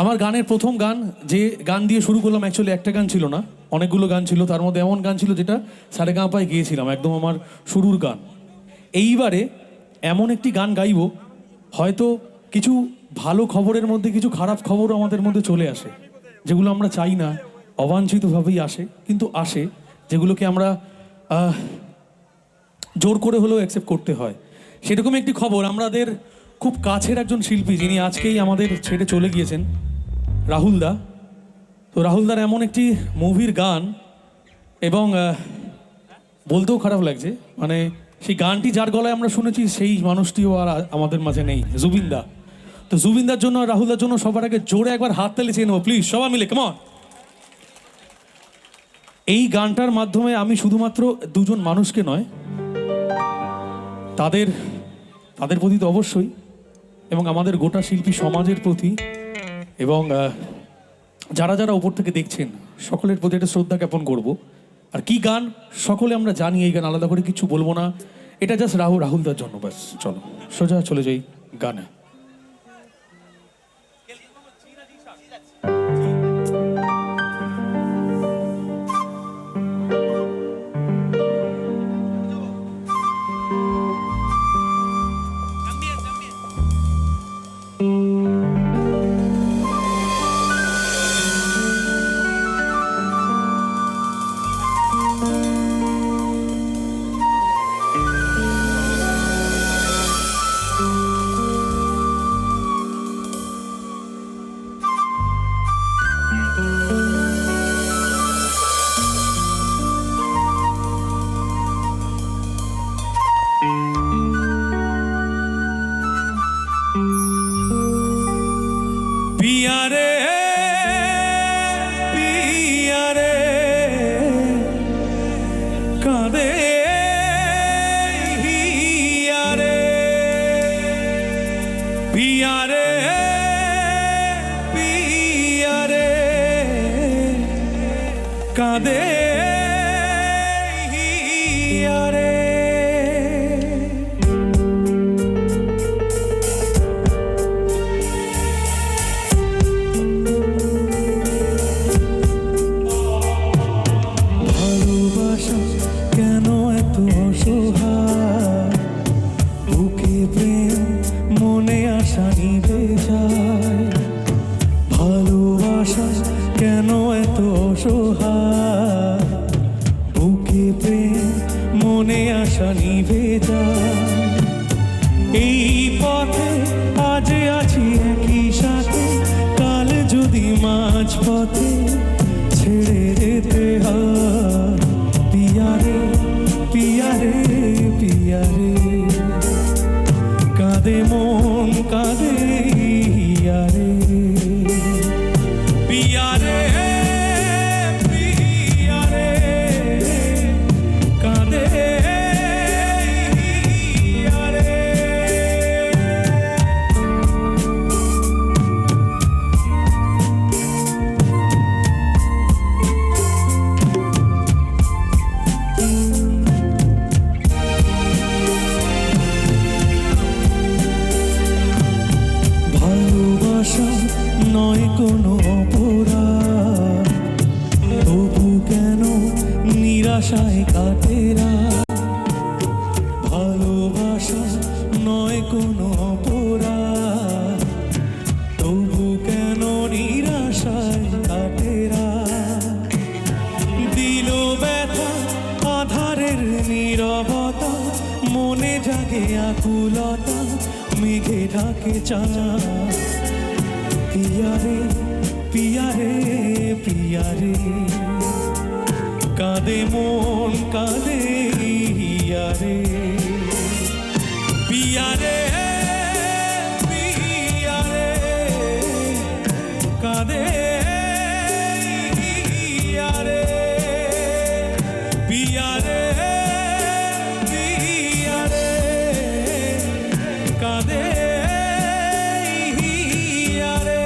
আমার গানের প্রথম গান যে গান দিয়ে শুরু করলাম, অ্যাকচুয়ালি একটা গান ছিল না, অনেকগুলো গান ছিল। তার মধ্যে এমন গান ছিল যেটা সারেগামাপায় গিয়েছিলাম, একদম আমার শুরুর গান। এইবারে এমন একটি গান গাইব, হয়তো কিছু ভালো খবরের মধ্যে কিছু খারাপ খবরও আমাদের মধ্যে চলে আসে, যেগুলো আমরা চাই না, অবাঞ্ছিতভাবেই আসে, কিন্তু আসে, যেগুলোকে আমরা জোর করে হলেও অ্যাকসেপ্ট করতে হয়। সেরকম একটি খবর আমাদের খুব কাছের একজন শিল্পী, যিনি আজকেই আমাদের ছেড়ে চলে গিয়েছেন, রাহুল দা। তো রাহুল দার এমন একটি মুভির গান, এবং বলতেও খারাপ লাগছে, মানে সেই গানটি যার গলায় আমরা শুনেছি সেই মানুষটিও আর আমাদের মাঝে নেই, জুবিন দা। তো জুবিন দার জন্য আর রাহুল দার জন্য সবার আগে জোরে একবার হাত তালি চেয়ে নেবো প্লিজ, সবাই মিলে, কেমন? এই গানটার মাধ্যমে আমি শুধুমাত্র দুজন মানুষকে নয়, তাদের তাদের প্রতি তো অবশ্যই, এবং আমাদের গোটা শিল্পী সমাজের প্রতি, এবং যারা যারা উপর থেকে দেখছেন সকলের প্রতি একটা শ্রদ্ধা জ্ঞাপন করবো। আর কি গান সকলে আমরা জানি, এই গান আলাদা করে কিছু বলবো না, এটা জাস্ট রাহুলদার জন্য ব্যাস। চলো সোজা চলে যাই গানে। পিয়ারে পিয়ারে কাঁদে হিয়ারে, পিয়ারে পিয়ারে কাঁদে হিয়ারে। কেন এত অসহায়, বুকে প্রেম মনে আশা নিভে যায়। ভালোবাসা কেন এত অসহায়, বুকে প্রেম মনে আশা নিভে যায়। এই পথে আজ আছি একই সাথে, কাল যদি মাঝ পথে ছেড়ে যেতে হয়। পিয়ারে পিয়ারে পিয়ারে কাঁদে মন কাঁদে হিয়ারে, পিয়ারে পিয়ারে কাঁদে হিয়ারে। ভালোবাসা নয় কোনো অপরাধ, তবু কেন নিরাশায় কাটে রাত। ভালোবাসা নয় কোনো অপরাধ, তবু কেন নিরাশায় কাটে রাত। দিল ব্যথা আধারের নীরবতা, মনে জাগে আকুলতা, মেঘে ঢাকে চাঁদ। পিয়ারে পিয়ারে পিয়ারে কাঁদে মন কাঁদে হিয়ারে, পিয়ারে পিয়ারে কাঁদে হিয়ারে, পিয়ারে পিয়ারে কাঁদে হিয়ারে।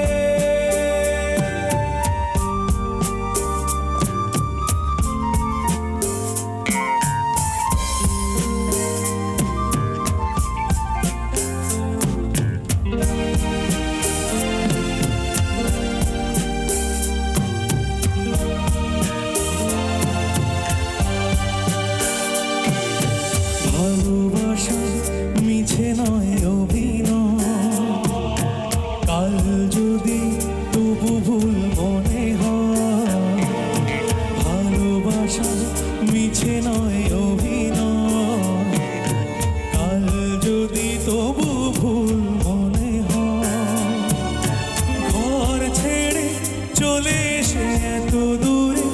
এত দূরে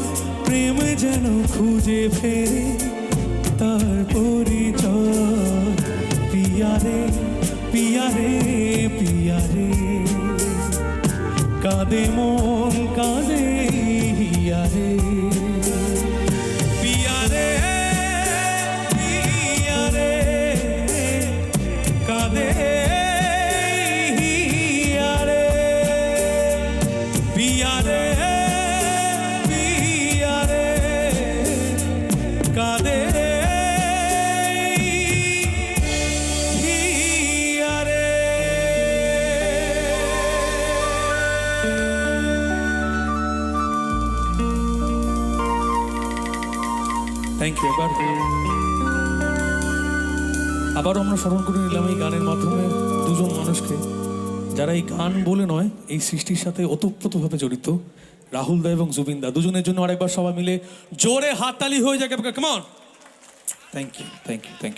প্রেম যেন খুঁজে ফেরে তার পরিচয় পিয়ারে পিয়ারে পিয়ারে কাঁদে মন কাঁদে হিয়ারে পিয়ারে পিয়ারে কাঁদে হিয়ারে পিয়ারে পিয়ারে কাঁদে হিয়ারে থ্যাংক ইউ। আবারও আমরা স্মরণ করে নিলাম এই গানের মাধ্যমে দুজন মানুষকে যারা এই গান বলে নয় এই সৃষ্টির সাথে ওতপ্রোতভাবে জড়িত, রাহুল দা এবং জুবিন দা। দুজনের জন্য আরেকবার সবাই মিলে জোরে হাততালি হয়ে যাক। কেমন? Thank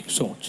you so much.